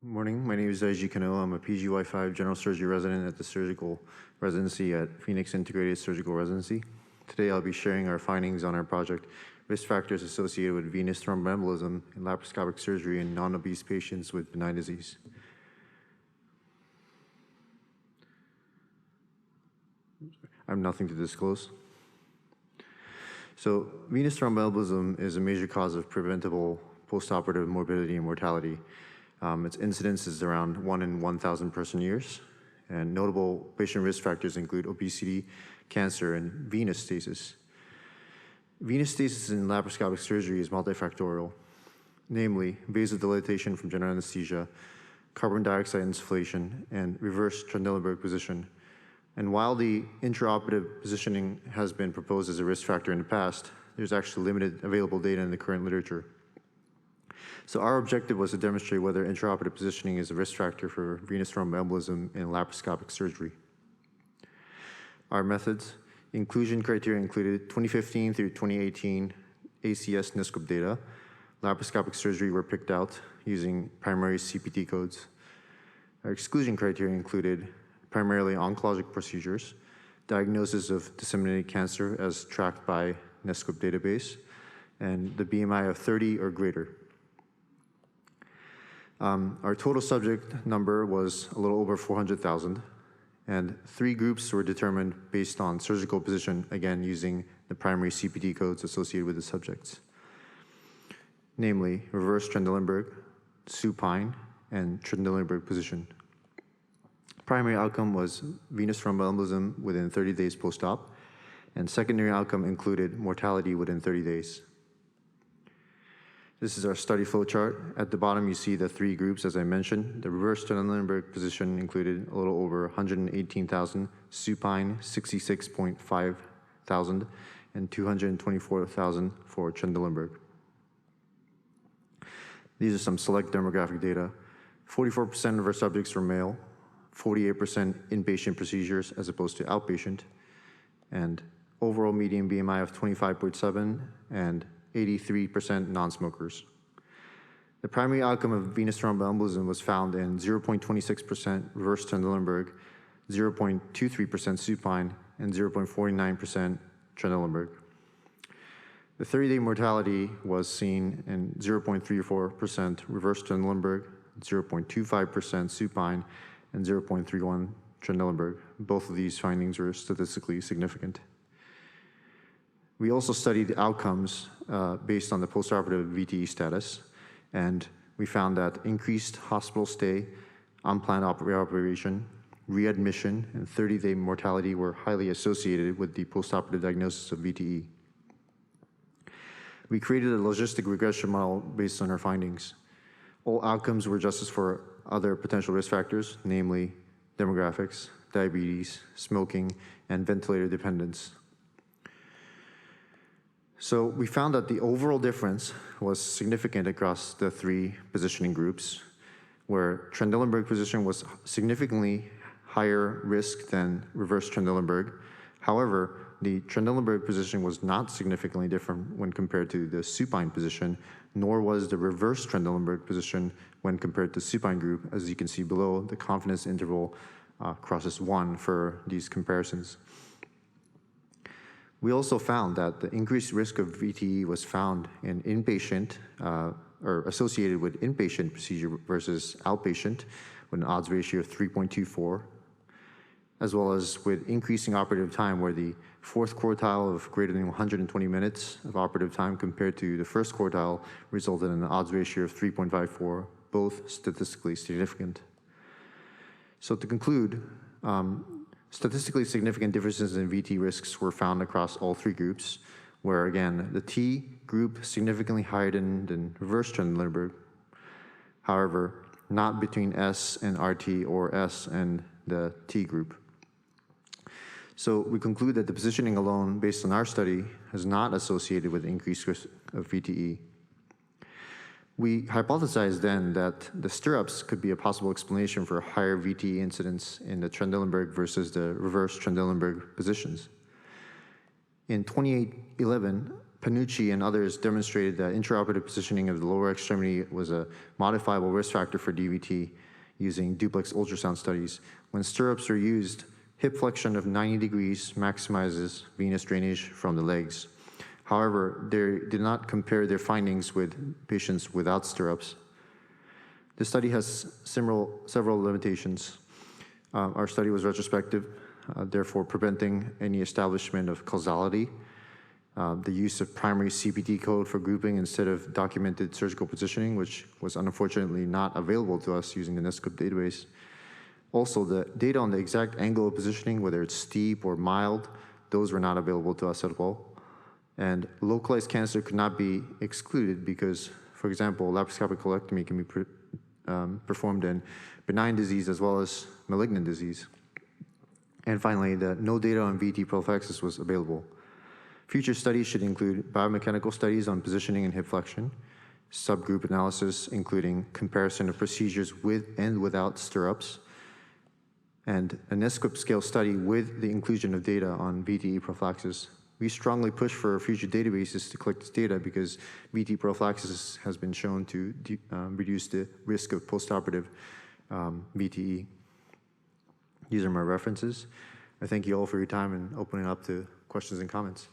Morning, my name is Daiji Kano. I'm a PGY5 general surgery resident at the surgical residency at Phoenix Integrated Surgical Residency. Today I'll be sharing our findings on our project, risk factors associated with venous thromboembolism and laparoscopic surgery in non-obese patients with benign disease. I have nothing to disclose. So venous thromboembolism is a major cause of preventable postoperative morbidity and mortality. Its incidence is around 1 in 1,000 person years, and notable patient risk factors include obesity, cancer, and venous stasis. Venous stasis in laparoscopic surgery is multifactorial, namely vasodilatation from general anesthesia, carbon dioxide insufflation, and reverse Trendelenburg position. And while the intraoperative positioning has been proposed as a risk factor in the past, there's actually limited available data in the current literature. So our objective was to demonstrate whether intraoperative positioning is a risk factor for venous thromboembolism in laparoscopic surgery. Our methods: inclusion criteria included 2015 through 2018 ACS NSQIP data. Laparoscopic surgery were picked out using primary CPT codes. Our exclusion criteria included primarily oncologic procedures, diagnosis of disseminated cancer as tracked by NSQIP database, and the BMI of 30 or greater. Our total subject number was a little over 400,000, and 3 groups were determined based on surgical position, again using the primary CPT codes associated with the subjects, namely reverse Trendelenburg, supine, and Trendelenburg position. Primary outcome was venous thromboembolism within 30 days post-op, and secondary outcome included mortality within 30 days. This is our study flow chart. At the bottom, you see the 3 groups, as I mentioned. The reverse Trendelenburg position included a little over 118,000, supine 66.5 thousand, and 224,000 for Trendelenburg. These are some select demographic data. 44% of our subjects were male, 48% inpatient procedures as opposed to outpatient, and overall median BMI of 25.7 and 83% non-smokers. The primary outcome of venous thromboembolism was found in 0.26% reverse Trendelenburg, 0.23% supine, and 0.49% Trendelenburg. The 30-day mortality was seen in 0.34% reverse Trendelenburg, 0.25% supine, and 0.31 Trendelenburg. Both of these findings were statistically significant. We also studied outcomes based on the postoperative VTE status, and we found that increased hospital stay, unplanned reoperation, readmission, and 30-day mortality were highly associated with the postoperative diagnosis of VTE. We created a logistic regression model based on our findings. All outcomes were adjusted for other potential risk factors, namely demographics, diabetes, smoking, and ventilator dependence. So we found that the overall difference was significant across the 3 positioning groups, where Trendelenburg position was significantly higher risk than reverse Trendelenburg. However, the Trendelenburg position was not significantly different when compared to the supine position, nor was the reverse Trendelenburg position when compared to supine group. As you can see below, the confidence interval crosses 1 for these comparisons. We also found that the increased risk of VTE was found in inpatient or associated with inpatient procedure versus outpatient with an odds ratio of 3.24, as well as with increasing operative time, where the 4th quartile of greater than 120 minutes of operative time compared to the 1st quartile resulted in an odds ratio of 3.54, both statistically significant. So to conclude, statistically significant differences in VT risks were found across all 3 groups, where again, the T group significantly higher than reverse Trendelenburg. However, not between S and RT or S and the T group. So we conclude that the positioning alone, based on our study, is not associated with increased risk of VTE. We hypothesized then that the stirrups could be a possible explanation for higher VTE incidence in the Trendelenburg versus the reverse Trendelenburg positions. In 2011, Panucci and others demonstrated that intraoperative positioning of the lower extremity was a modifiable risk factor for DVT using duplex ultrasound studies. When stirrups are used, hip flexion of 90 degrees maximizes venous drainage from the legs. However, they did not compare their findings with patients without stirrups. This study has several limitations. Our study was retrospective, therefore preventing any establishment of causality. The use of primary CPT code for grouping instead of documented surgical positioning, which was unfortunately not available to us using the NESCOP database. Also, the data on the exact angle of positioning, whether it's steep or mild, those were not available to us at all. And localized cancer could not be excluded because, for example, laparoscopic colectomy can be performed in benign disease as well as malignant disease. And finally, no data on VT prophylaxis was available. Future studies should include biomechanical studies on positioning and hip flexion, subgroup analysis including comparison of procedures with and without stirrups, and a NESCOP scale study with the inclusion of data on VTE prophylaxis. We strongly push for future databases to collect this data because VT prophylaxis has been shown to reduce the risk of postoperative VTE. These are my references. I thank you all for your time and opening up to questions and comments.